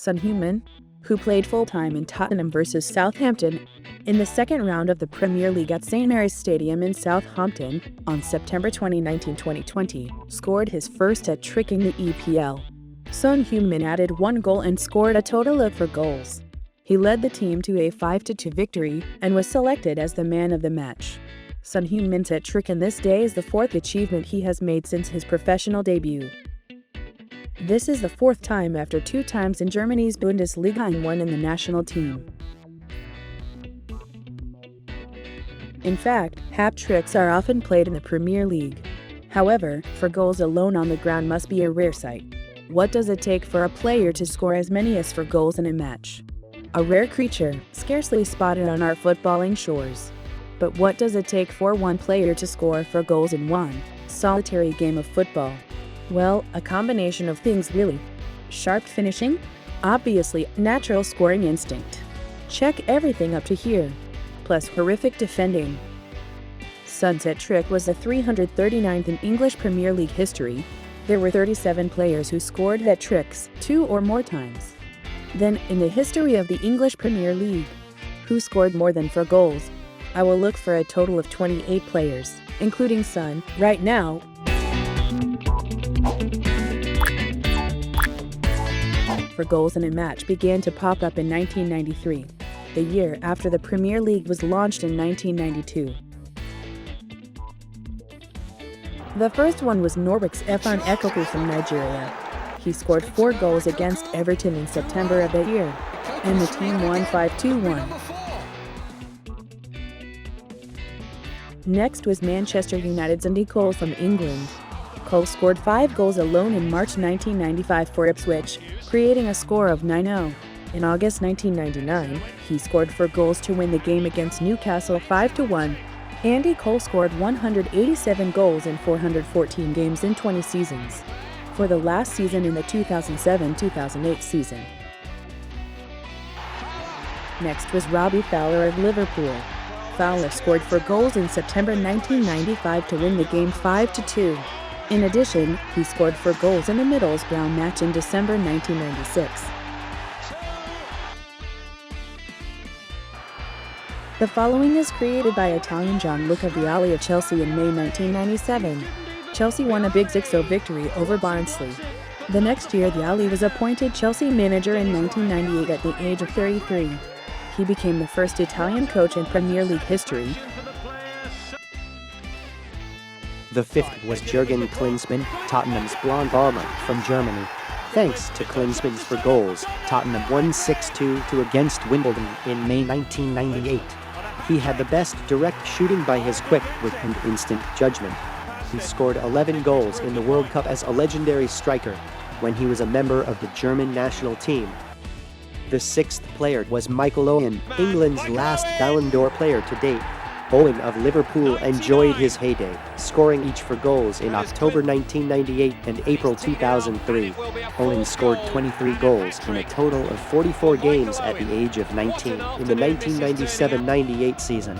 Son Heung-min, who played full-time in Tottenham versus Southampton in the second round of the Premier League at St Mary's Stadium in Southampton on September 29, 2020, scored his first hat-trick in the EPL. Son Heung-min added 1 goal and scored a total of 4 goals. He led the team to a 5-2 victory and was selected as the man of the match. Son Heung-min's hat-trick in this day is the 4th achievement he has made since his professional debut. This is the 4th time after 2 times in Germany's Bundesliga and 1 in the national team. In fact, hat-tricks are often played in the Premier League. However, 4 goals alone on the ground must be a rare sight. What does it take for a player to score as many as 4 goals in a match? A rare creature, scarcely spotted on our footballing shores. But what does it take for one player to score 4 goals in one solitary game of football? Well, a combination of things really. Sharp finishing? Obviously, natural scoring instinct. Check everything up to here. Plus horrific defending. Son's hat-trick was the 339th in English Premier League history. There were 37 players who scored hat-tricks 2 or more times. Then, in the history of the English Premier League, who scored more than 4 goals? I will look for a total of 28 players, including Son, right now. 4 goals in a match began to pop up in 1993, the year after the Premier League was launched in 1992. The first one was Norwich Yakubu from Nigeria. He scored 4 goals against Everton in September of that year, and the team won 5-1. Next was Manchester United's Andy Cole from England. Cole scored 5 goals alone in March 1995 for Ipswich, creating a score of 9-0. In August 1999, he scored 4 goals to win the game against Newcastle 5-1. Andy Cole scored 187 goals in 414 games in 20 seasons, for the last season in the 2007-2008 season. Next was Robbie Fowler of Liverpool. Fowler scored 4 goals in September 1995 to win the game 5-2. In addition, he scored 4 goals in the Middlesbrough match in December 1996. The following is created by Italian Gianluca Vialli of Chelsea in May 1997. Chelsea won a big 6-0 victory over Barnsley. The next year, Vialli was appointed Chelsea manager in 1998 at the age of 33. He became the first Italian coach in Premier League history. The 5th was Jurgen Klinsmann, Tottenham's blonde bomber from Germany. Thanks to Klinsmann's 4 goals, Tottenham won 6-2 against Wimbledon in May 1998. He had the best direct shooting by his quick wit and instant judgment. He scored 11 goals in the World Cup as a legendary striker when he was a member of the German national team. The 6th player was Michael Owen, England's last Ballon d'Or player to date. Owen of Liverpool enjoyed his heyday, scoring each 4 goals in October 1998 and April 2003. Owen scored 23 goals in a total of 44 games at the age of 19 in the 1997-98 season,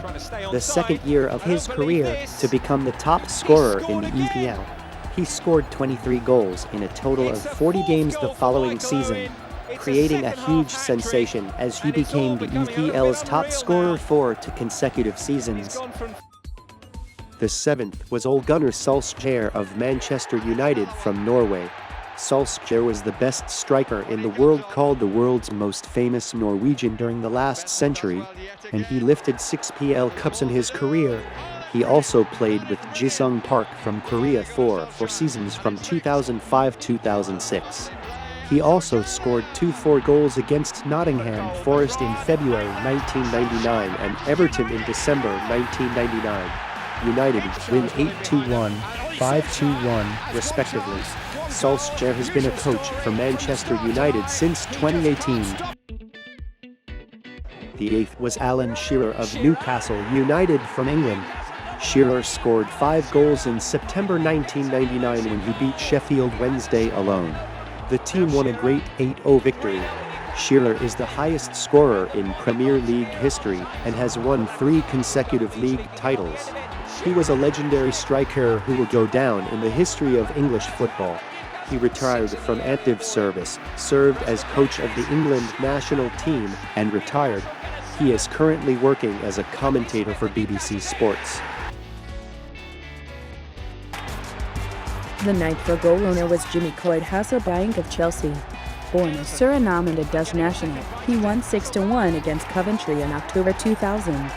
the second year of his career to become the top scorer in the EPL. He scored 23 goals in a total of 40 games the following season, creating a huge sensation as he became the EPL's top scorer for 2 consecutive seasons. The 7th was Ole Gunnar Solskjaer of Manchester United from Norway. Solskjaer was the best striker in the world, called the world's most famous Norwegian during the last century, and he lifted 6 PL Cups in his career. He also played with Jisung Park from Korea for 4 seasons from 2005-2006. He also scored 4 goals against Nottingham Forest in February 1999 and Everton in December 1999. United win 8-1, 5-1, respectively. Solskjaer has been a coach for Manchester United since 2018. The 8th was Alan Shearer of Newcastle United from England. Shearer scored 5 goals in September 1999 when he beat Sheffield Wednesday alone. The team won a great 8-0 victory. Shearer is the highest scorer in Premier League history and has won 3 consecutive league titles. He was a legendary striker who will go down in the history of English football. he retired from active service, served as coach of the England national team, and retired. He is currently working as a commentator for BBC Sports. The ninth for goal owner was Jimmy Cloyd Hasselbank of Chelsea. Born in Suriname and a Dutch national, he won 6-1 against Coventry in October 2000.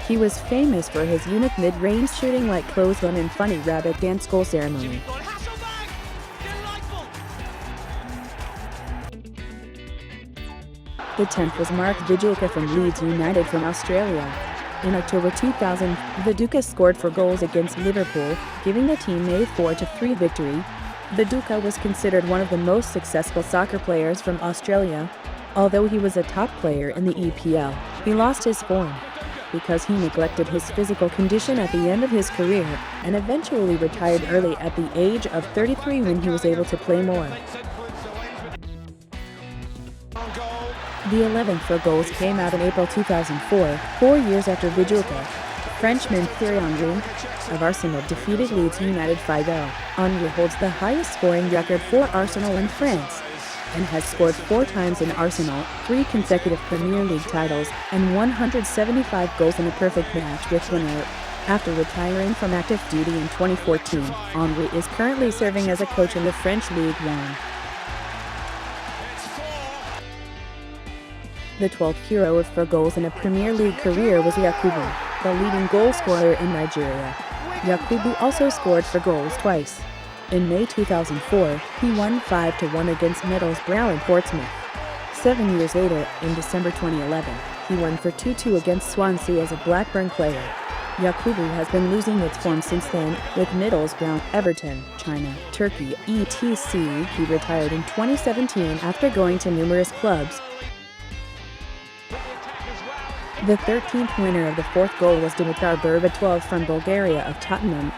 He was famous for his unique mid-range shooting like clothesline and funny rabbit dance goal ceremony. The 10th was Mark Dijka from Leeds United from Australia. In October 2000, Dijka scored 4 goals against Liverpool, giving the team a 4-3 victory. Dijka was considered one of the most successful soccer players from Australia. Although he was a top player in the EPL, he lost his form because he neglected his physical condition at the end of his career and eventually retired early at the age of 33 when he was able to play more. The 11th for goals came out in April 2004, 4 years after Dijka. Frenchman Thierry Henry of Arsenal defeated Leeds United 5-0. Henry holds the highest scoring record for Arsenal in France and has scored 4 times in Arsenal, 3 consecutive Premier League titles, and 175 goals in a perfect match with winner. After retiring from active duty in 2014, Henry is currently serving as a coach in the French Ligue 1. The 12th hero for goals in a Premier League career was Yakubu, the leading goal scorer in Nigeria. Yakubu also scored 4 goals twice. In May 2004, he won 5-1 against Middlesbrough and Portsmouth. 7 years later, in December 2011, he won 2-2 against Swansea as a Blackburn player. Yakubu has been losing its form since then, with Middlesbrough, Everton, China, Turkey, etc. He retired in 2017 after going to numerous clubs. The 13th winner of the 4th goal was Dimitar Berbatov from Bulgaria of Tottenham.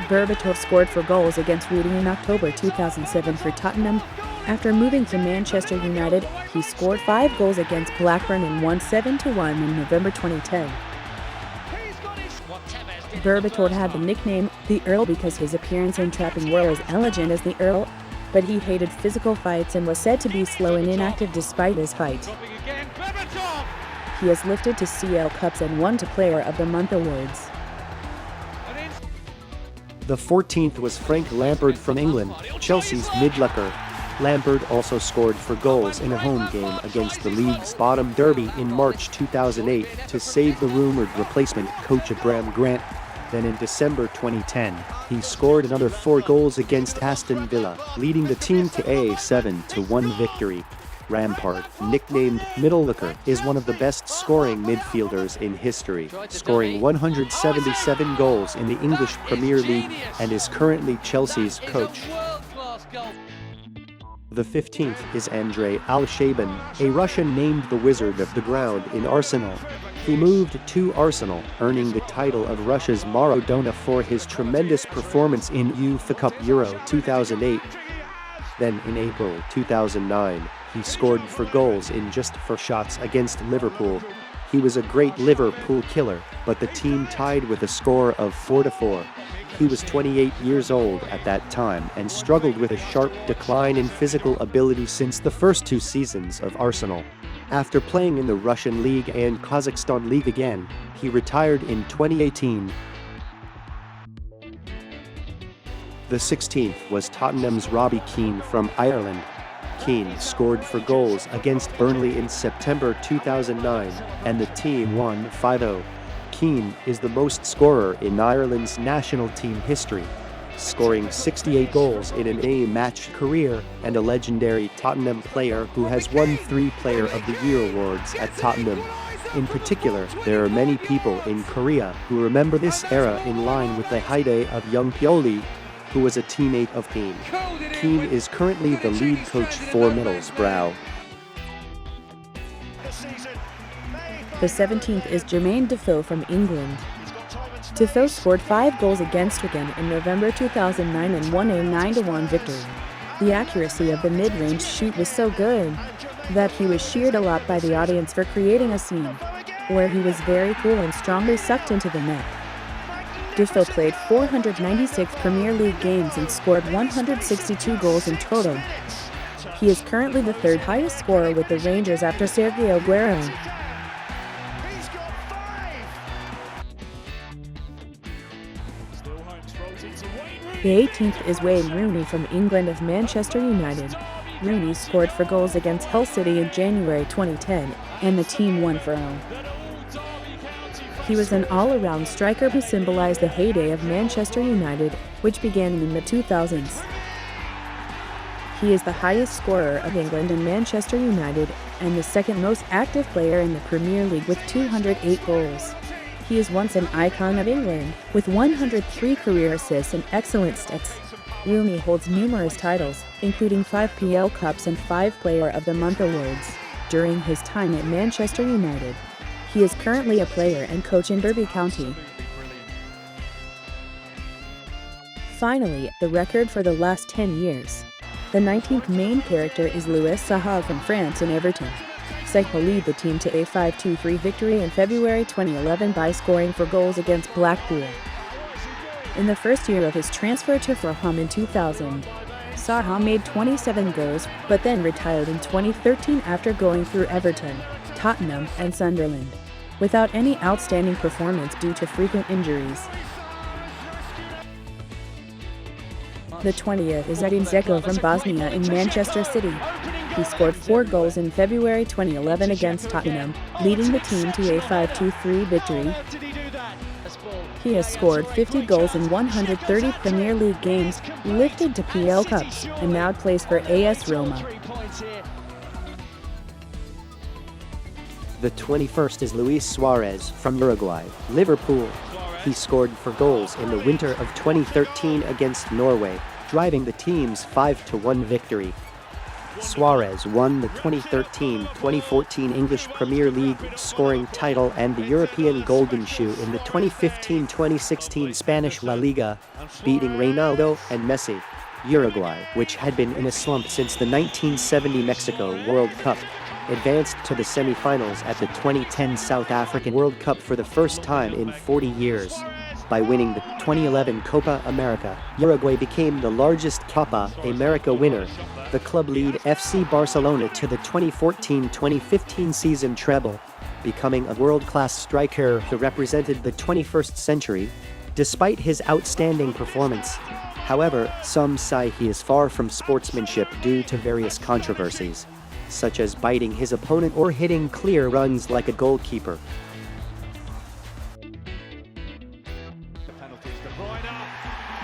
Berbatov scored 4 goals against Reading in October 2007 for Tottenham. After moving to Manchester United, he scored 5 goals against Blackburn and won 7-1 in November 2010. Berbatov had the nickname The Earl because his appearance in trapping were as elegant as the Earl, but he hated physical fights and was said to be slow and inactive despite his height. He has lifted to CL Cups and won 2 Player of the Month awards. The 14th was Frank Lampard from England, Chelsea's mid-lucker. Lampard also scored 4 goals in a home game against the league's bottom derby in March 2008 to save the rumored replacement coach Graham Grant. Then in December 2010, he scored another 4 goals against Aston Villa, leading the team to a 7-1 victory. Lampard, nicknamed Middlelooker, is one of the best scoring midfielders in history, scoring 177 goals in the English Premier League and is currently Chelsea's coach. The 15th is Andrei Al-Shabin, a Russian named the Wizard of the Ground in Arsenal. He moved to Arsenal, earning the title of Russia's Maradona for his tremendous performance in UEFA Cup Euro 2008. Then in April 2009, he scored 4 goals in just 4 shots against Liverpool. He was a great Liverpool killer, but the team tied with a score of 4-4. He was 28 years old at that time and struggled with a sharp decline in physical ability since the first 2 seasons of Arsenal. After playing in the Russian League and Kazakhstan League again, he retired in 2018. The 16th was Tottenham's Robbie Keane from Ireland. Keane scored 4 goals against Burnley in September 2009, and the team won 5-0. Keane is the most scorer in Ireland's national team history, scoring 68 goals in an A-match career, and a legendary Tottenham player who has won 3 Player of the Year awards at Tottenham. In particular, there are many people in Korea who remember this era in line with the heyday of Young Pioli, who was a teammate of Keane. Keane is currently the lead coach for Middlesbrough. The 17th is Jermaine Defill from England. Defill scored 5 goals against Jurgen in November 2009 and won a 9-1 victory. The accuracy of the mid-range shoot was so good that he was cheered a lot by the audience for creating a scene where he was very cool and strongly sucked into the net. Defill played 496 Premier League games and scored 162 goals in total. He is currently the third highest scorer with the Rangers after Sergio Aguero. The 18th is Wayne Rooney from England of Manchester United. Rooney scored for goals against Hull City in January 2010, and the team won for Al. He was an all-around striker who symbolized the heyday of Manchester United, which began in the mid-2000s. He is the highest scorer of England and Manchester United, and the second most active player in the Premier League with 208 goals. He is once an icon of England, with 103 career assists and excellent stats. Rooney holds numerous titles, including 5 PL Cups and 5 Player of the Month awards, during his time at Manchester United. He is currently a player and coach in Derby County. Finally, the record for the last 10 years. The 19th main character is Louis Saha from France and Everton. Saha lead the team to a 5-2-3 victory in February 2011 by scoring 4 goals against Blackpool. In the first year of his transfer to Fulham in 2000, Saha made 27 goals, but then retired in 2013 after going through Everton, Tottenham, and Sunderland, without any outstanding performance due to frequent injuries. The 20th is Edin Dzeko from Bosnia in Manchester City. He scored 4 goals in February 2011 against Tottenham, leading the team to a 5-2-3 victory. He has scored 50 goals in 130 Premier League games, lifted to PL Cups, and now plays for AS Roma. The 21st is Luis Suarez from Uruguay, Liverpool. He scored 4 goals in the winter of 2013 against Norway, driving the team's 5-1 victory. Suarez won the 2013-2014 English Premier League scoring title and the European Golden Shoe in the 2015-2016 Spanish La Liga, beating Ronaldo and Messi. Uruguay, which had been in a slump since the 1970 Mexico World Cup, advanced to the semi-finals at the 2010 South African World Cup for the first time in 40 years. By winning the 2011 Copa America, Uruguay became the largest Copa America winner. The club lead FC Barcelona to the 2014-2015 season treble, becoming a world-class striker who represented the 21st century. Despite his outstanding performance, however, some say he is far from sportsmanship due to various controversies, such as biting his opponent or hitting clear runs like a goalkeeper.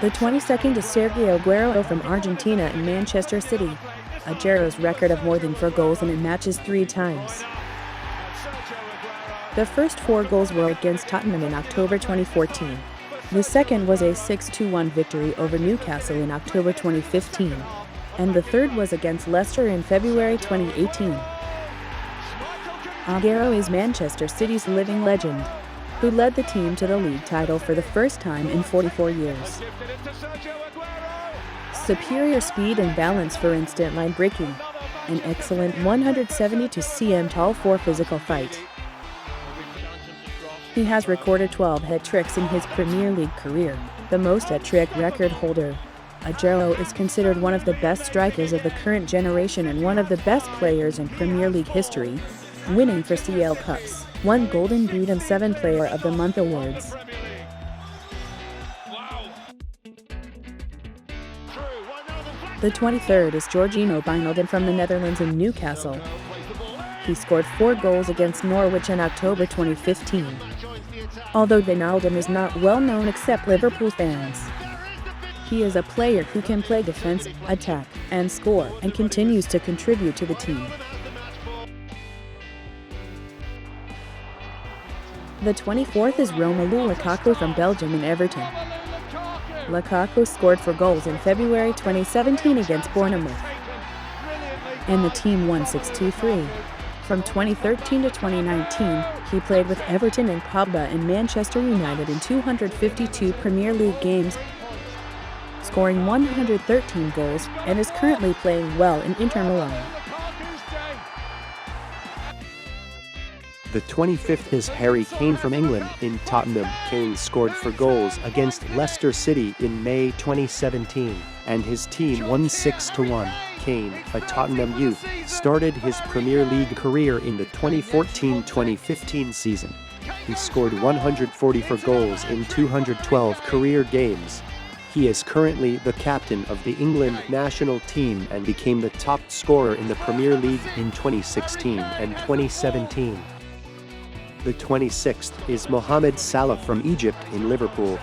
The 22nd is Sergio Aguero from Argentina and Manchester City. Aguero's record of more than 4 goals in a match is 3 times. The first 4 goals were against Tottenham in October 2014. The second was a 6-1 victory over Newcastle in October 2015. And the third was against Leicester in February 2018. Aguero is Manchester City's living legend, who led the team to the league title for the first time in 44 years. Superior speed and balance for instant line breaking. An excellent 172 cm tall for physical fight. He has recorded 12 hat-tricks in his Premier League career, the most hat-trick record holder. Aguero is considered one of the best strikers of the current generation and one of the best players in Premier League history, winning 4 CL Cups, 1 Golden Boot and 7 Player of the Month awards. The 23rd is Georginio Wijnaldum from the Netherlands and Newcastle. He scored 4 goals against Norwich in October 2015. Although Wijnaldum is not well known except Liverpool fans, he is a player who can play defense, attack, and score, and continues to contribute to the team. The 24th is Romelu Lukaku from Belgium and Everton. Lukaku scored 4 goals in February 2017 against Bournemouth, and the team won 6-3. From 2013 to 2019, he played with Everton and Pogba and Manchester United in 252 Premier League games, scoring 113 goals, and is currently playing well in Inter Milan. The 25th is Harry Kane from England in Tottenham. Kane scored for goals against Leicester City in May 2017, and his team won 6-1. Kane, a Tottenham youth, started his Premier League career in the 2014-2015 season. He scored 144 goals in 212 career games. He is currently the captain of the England national team and became the top scorer in the Premier League in 2016 and 2017. The 26th is Mohamed Salah from Egypt in Liverpool.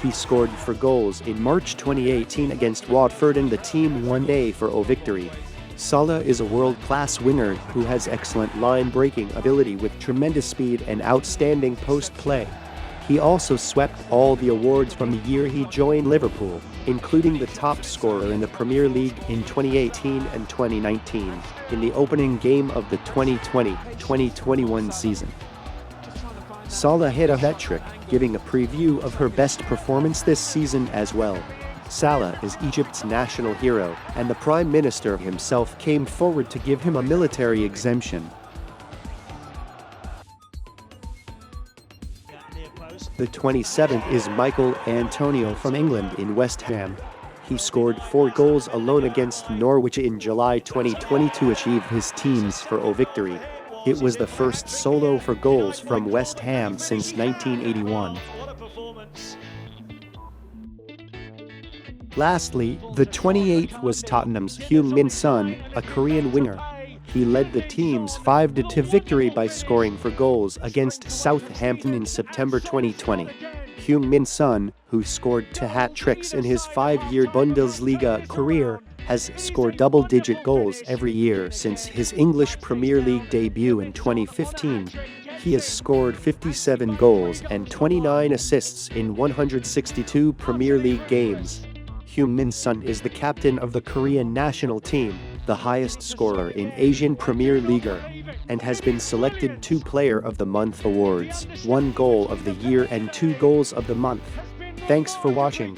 He scored for goals in March 2018 against Watford and the team won 1-0 victory. Salah is a world-class winger who has excellent line-breaking ability with tremendous speed and outstanding post play. He also swept all the awards from the year he joined Liverpool, including the top scorer in the Premier League in 2018 and 2019, in the opening game of the 2020-2021 season. Salah hit a hat-trick, giving a preview of her best performance this season as well. Salah is Egypt's national hero, and the Prime Minister himself came forward to give him a military exemption. The 27th is Michael Antonio from England in West Ham. He scored 4 goals alone against Norwich in July 2020 to achieve his team's 4-0 victory. It was the first solo for goals from West Ham since 1981. Lastly, the 28th was Tottenham's Heung-min Son, a Korean winger. He led the team's 5-2 victory by scoring for goals against Southampton in September 2020. Heung-min Son, who scored 2 hat-tricks in his 5-year Bundesliga career, has scored double-digit goals every year since his English Premier League debut in 2015. He has scored 57 goals and 29 assists in 162 Premier League games. Heung-min Son is the captain of the Korean national team, the highest scorer in Asian Premier League, and has been selected 2 Player of the Month awards, 1 Goal of the Year and 2 Goals of the Month. Thanks for watching.